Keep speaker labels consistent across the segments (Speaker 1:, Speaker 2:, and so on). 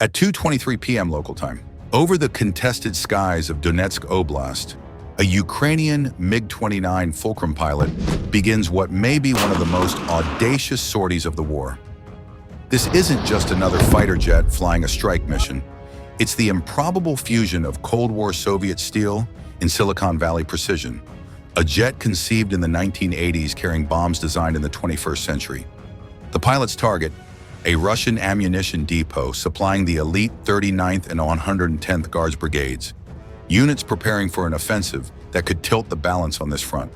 Speaker 1: At 2:23 p.m. local time, over the contested skies of Donetsk Oblast, a Ukrainian MiG-29 Fulcrum pilot begins what may be one of the most audacious sorties of the war. This isn't just another fighter jet flying a strike mission. It's the improbable fusion of Cold War Soviet steel and Silicon Valley precision, a jet conceived in the 1980s carrying bombs designed in the 21st century. The pilot's target, a Russian ammunition depot supplying the elite 39th and 110th Guards Brigades, units preparing for an offensive that could tilt the balance on this front.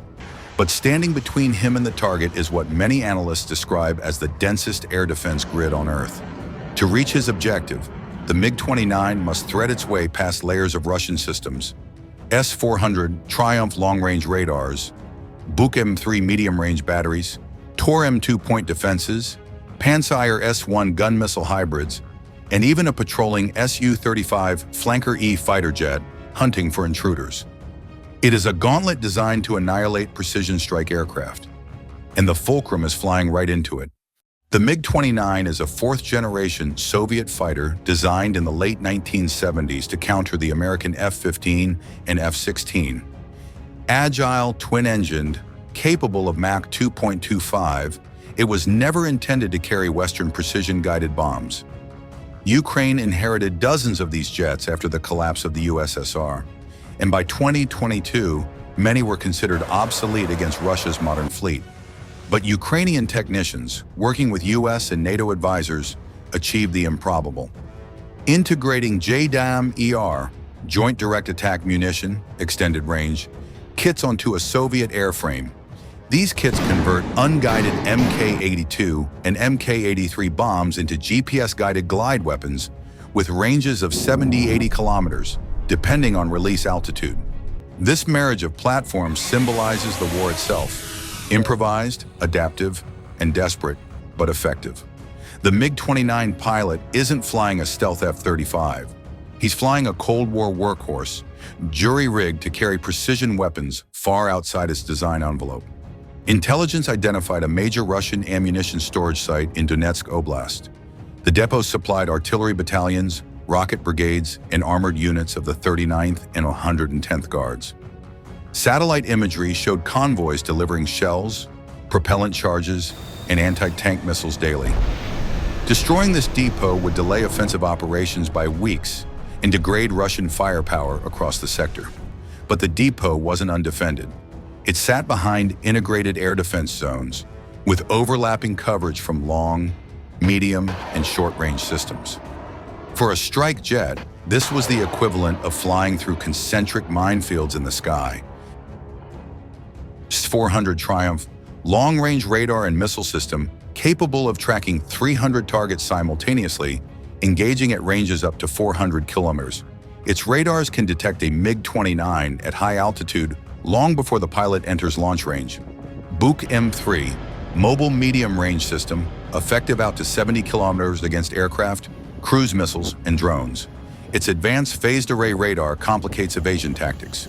Speaker 1: But standing between him and the target is what many analysts describe as the densest air defense grid on Earth. To reach his objective, the MiG-29 must thread its way past layers of Russian systems, S-400 Triumph long-range radars, Buk M3 medium-range batteries, Tor M2 point defenses, Pantsir S-1 gun missile hybrids, and even a patrolling Su-35 Flanker E fighter jet hunting for intruders. It is a gauntlet designed to annihilate precision strike aircraft, and the Fulcrum is flying right into it. The MiG-29 is a fourth-generation Soviet fighter designed in the late 1970s to counter the American F-15 and F-16. Agile, twin-engined, capable of Mach 2.25, it was never intended to carry Western precision-guided bombs. Ukraine inherited dozens of these jets after the collapse of the USSR, and by 2022, many were considered obsolete against Russia's modern fleet. But Ukrainian technicians, working with US and NATO advisors, achieved the improbable. Integrating JDAM-ER, Joint Direct Attack Munition, extended range, kits onto a Soviet airframe. These kits convert unguided Mk-82 and Mk-83 bombs into GPS-guided glide weapons with ranges of 70-80 kilometers, depending on release altitude. This marriage of platforms symbolizes the war itself: improvised, adaptive, and desperate, but effective. The MiG-29 pilot isn't flying a stealth F-35. He's flying a Cold War workhorse, jury-rigged to carry precision weapons far outside its design envelope. Intelligence identified a major Russian ammunition storage site in Donetsk Oblast. The depot supplied artillery battalions, rocket brigades, and armored units of the 39th and 110th Guards. Satellite imagery showed convoys delivering shells, propellant charges, and anti-tank missiles daily. Destroying this depot would delay offensive operations by weeks and degrade Russian firepower across the sector. But the depot wasn't undefended. It sat behind integrated air defense zones with overlapping coverage from long, medium, and short-range systems. For a strike jet, this was the equivalent of flying through concentric minefields in the sky. S-400 Triumph, long-range radar and missile system capable of tracking 300 targets simultaneously, engaging at ranges up to 400 kilometers. Its radars can detect a MiG-29 at high altitude long before the pilot enters launch range. Buk M3, mobile medium-range system, effective out to 70 kilometers against aircraft, cruise missiles, and drones. Its advanced phased array radar complicates evasion tactics.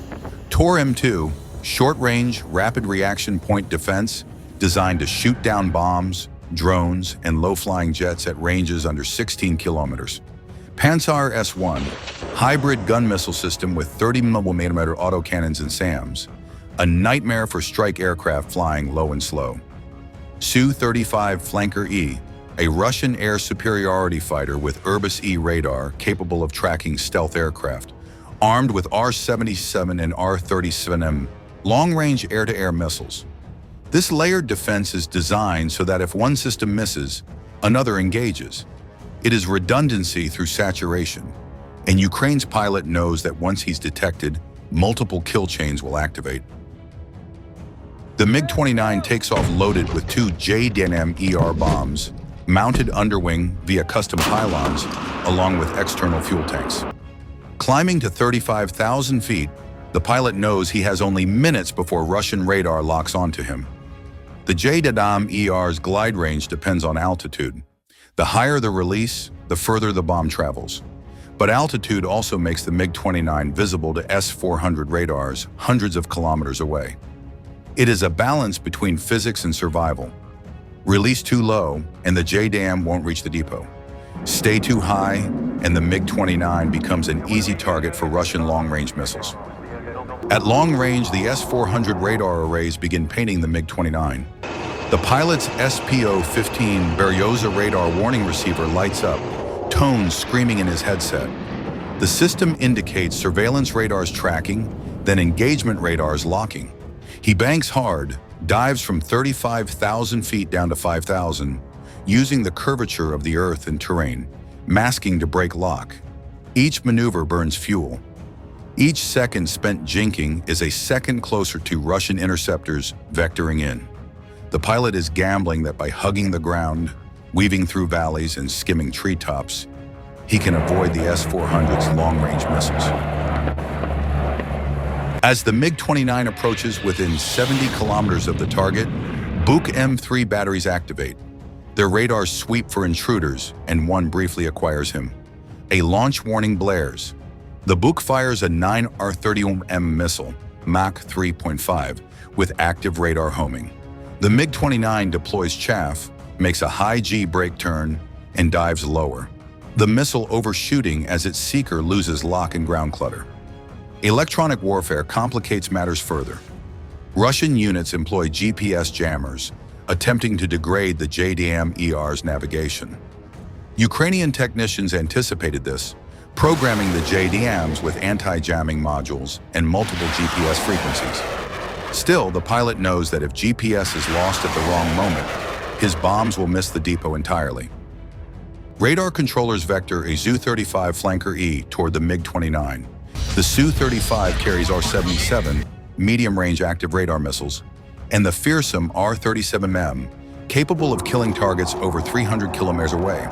Speaker 1: Tor M2, short-range, rapid reaction point defense, designed to shoot down bombs, drones, and low-flying jets at ranges under 16 kilometers. Pantsir S-1, hybrid gun missile system with 30mm autocannons and SAMs, a nightmare for strike aircraft flying low and slow. Su-35 Flanker E, a Russian air superiority fighter with Irbis-E radar capable of tracking stealth aircraft, armed with R-77 and R-37M long-range air-to-air missiles. This layered defense is designed so that if one system misses, another engages. It is redundancy through saturation, and Ukraine's pilot knows that once he's detected, multiple kill chains will activate. The MiG-29 takes off loaded with two JDAM-ER bombs, mounted underwing via custom pylons, along with external fuel tanks. Climbing to 35,000 feet, the pilot knows he has only minutes before Russian radar locks onto him. The JDAM-ER's glide range depends on altitude. The higher the release, the further the bomb travels. But altitude also makes the MiG-29 visible to S-400 radars hundreds of kilometers away. It is a balance between physics and survival. Release too low, and the JDAM won't reach the depot. Stay too high, and the MiG-29 becomes an easy target for Russian long-range missiles. At long range, the S-400 radar arrays begin painting the MiG-29. The pilot's SPO-15 Beryoza radar warning receiver lights up, tones screaming in his headset. The system indicates surveillance radars tracking, then engagement radars locking. He banks hard, dives from 35,000 feet down to 5,000, using the curvature of the earth and terrain, masking to break lock. Each maneuver burns fuel. Each second spent jinking is a second closer to Russian interceptors vectoring in. The pilot is gambling that by hugging the ground, weaving through valleys and skimming treetops, he can avoid the S-400's long-range missiles. As the MiG-29 approaches within 70 kilometers of the target, Buk M3 batteries activate. Their radars sweep for intruders, and one briefly acquires him. A launch warning blares. The Buk fires a 9R-30M missile, Mach 3.5, with active radar homing. The MiG-29 deploys chaff, makes a high G brake turn, and dives lower, the missile overshooting as its seeker loses lock and ground clutter. Electronic warfare complicates matters further. Russian units employ GPS jammers, attempting to degrade the JDAM-ER's navigation. Ukrainian technicians anticipated this, programming the JDAMs with anti-jamming modules and multiple GPS frequencies. Still, the pilot knows that if GPS is lost at the wrong moment, his bombs will miss the depot entirely. Radar controllers vector a Su-35 Flanker E toward the MiG-29. The Su-35 carries R-77, medium-range active radar missiles, and the fearsome R-37M, capable of killing targets over 300 kilometers away.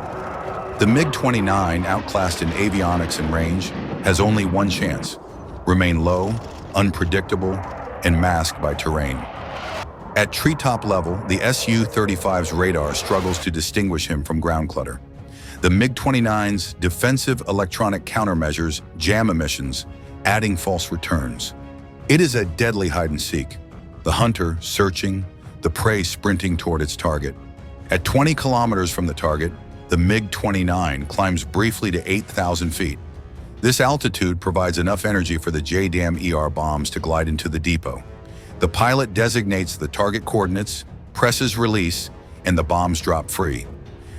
Speaker 1: The MiG-29, outclassed in avionics and range, has only one chance: remain low, unpredictable, and masked by terrain. At treetop level, the Su-35's radar struggles to distinguish him from ground clutter. The MiG-29's defensive electronic countermeasures jam emissions, adding false returns. It is a deadly hide-and-seek, the hunter searching, the prey sprinting toward its target. At 20 kilometers from the target, the MiG-29 climbs briefly to 8,000 feet. This altitude provides enough energy for the JDAM-ER bombs to glide into the depot. The pilot designates the target coordinates, presses release, and the bombs drop free.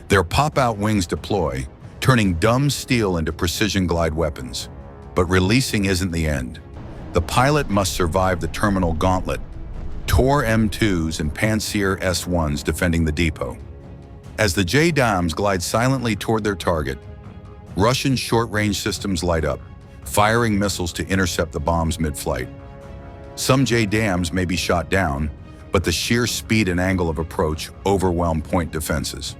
Speaker 1: Their pop-out wings deploy, turning dumb steel into precision glide weapons. But releasing isn't the end. The pilot must survive the terminal gauntlet, Tor M2s and Pantsir S1s defending the depot. As the JDAMs glide silently toward their target, Russian short-range systems light up, firing missiles to intercept the bombs mid-flight. Some JDAMs may be shot down, but the sheer speed and angle of approach overwhelm point defenses.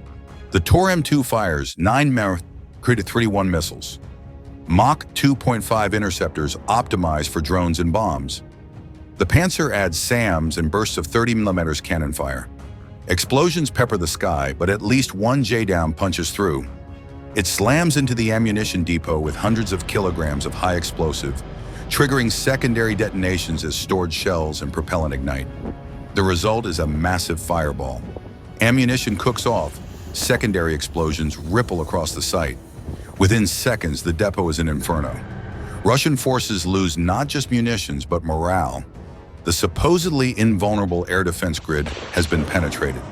Speaker 1: The Tor M2 fires 9 Mach 31 missiles, Mach 2.5 interceptors optimized for drones and bombs. The Pantsir adds SAMs and bursts of 30mm cannon fire. Explosions pepper the sky, but at least one JDAM punches through. It slams into the ammunition depot with hundreds of kilograms of high explosive, triggering secondary detonations as stored shells and propellant ignite. The result is a massive fireball. Ammunition cooks off, secondary explosions ripple across the site. Within seconds, the depot is an inferno. Russian forces lose not just munitions, but morale. The supposedly invulnerable air defense grid has been penetrated.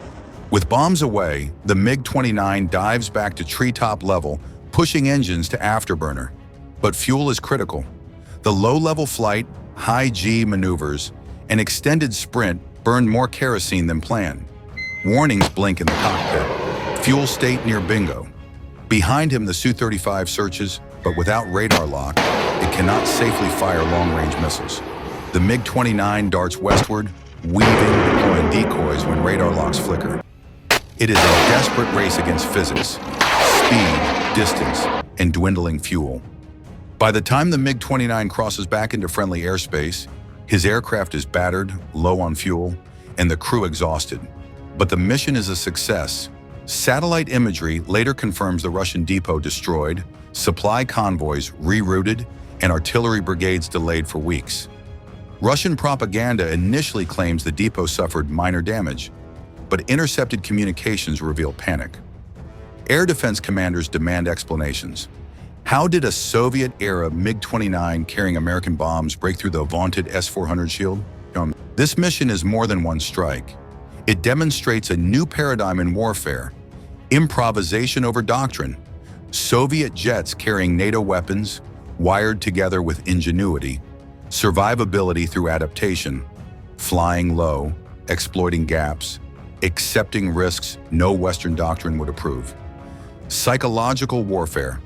Speaker 1: With bombs away, the MiG-29 dives back to treetop level, pushing engines to afterburner. But fuel is critical. The low-level flight, high-G maneuvers, and extended sprint burned more kerosene than planned. Warnings blink in the cockpit. Fuel state near bingo. Behind him, the Su-35 searches, but without radar lock, it cannot safely fire long-range missiles. The MiG-29 darts westward, weaving, deploying decoys when radar locks flicker. It is a desperate race against physics, speed, distance, and dwindling fuel. By the time the MiG-29 crosses back into friendly airspace, his aircraft is battered, low on fuel, and the crew exhausted. But the mission is a success. Satellite imagery later confirms the Russian depot destroyed, supply convoys rerouted, and artillery brigades delayed for weeks. Russian propaganda initially claims the depot suffered minor damage, but intercepted communications reveal panic. Air defense commanders demand explanations. How did a Soviet-era MiG-29 carrying American bombs break through the vaunted S-400 shield? This mission is more than one strike. It demonstrates a new paradigm in warfare: improvisation over doctrine. Soviet jets carrying NATO weapons, wired together with ingenuity, survivability through adaptation, flying low, exploiting gaps, accepting risks no Western doctrine would approve. Psychological warfare.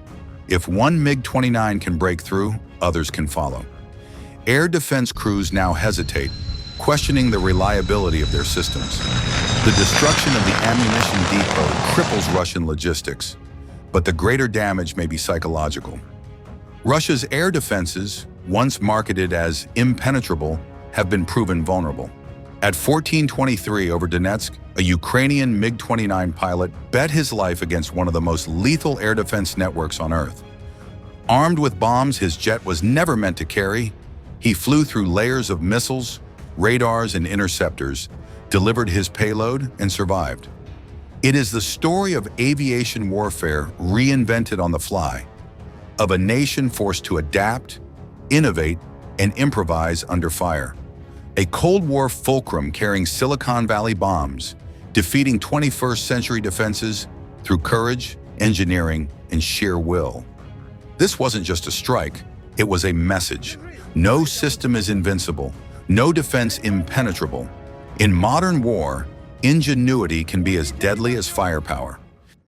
Speaker 1: If one MiG-29 can break through, others can follow. Air defense crews now hesitate, questioning the reliability of their systems. The destruction of the ammunition depot cripples Russian logistics, but the greater damage may be psychological. Russia's air defenses, once marketed as impenetrable, have been proven vulnerable. At 14:23 over Donetsk, a Ukrainian MiG-29 pilot bet his life against one of the most lethal air defense networks on Earth. Armed with bombs his jet was never meant to carry, he flew through layers of missiles, radars, and interceptors, delivered his payload, and survived. It is the story of aviation warfare reinvented on the fly, of a nation forced to adapt, innovate, and improvise under fire. A Cold War fulcrum carrying Silicon Valley bombs, defeating 21st century defenses through courage, engineering, and sheer will. This wasn't just a strike, it was a message. No system is invincible, no defense impenetrable. In modern war, ingenuity can be as deadly as firepower.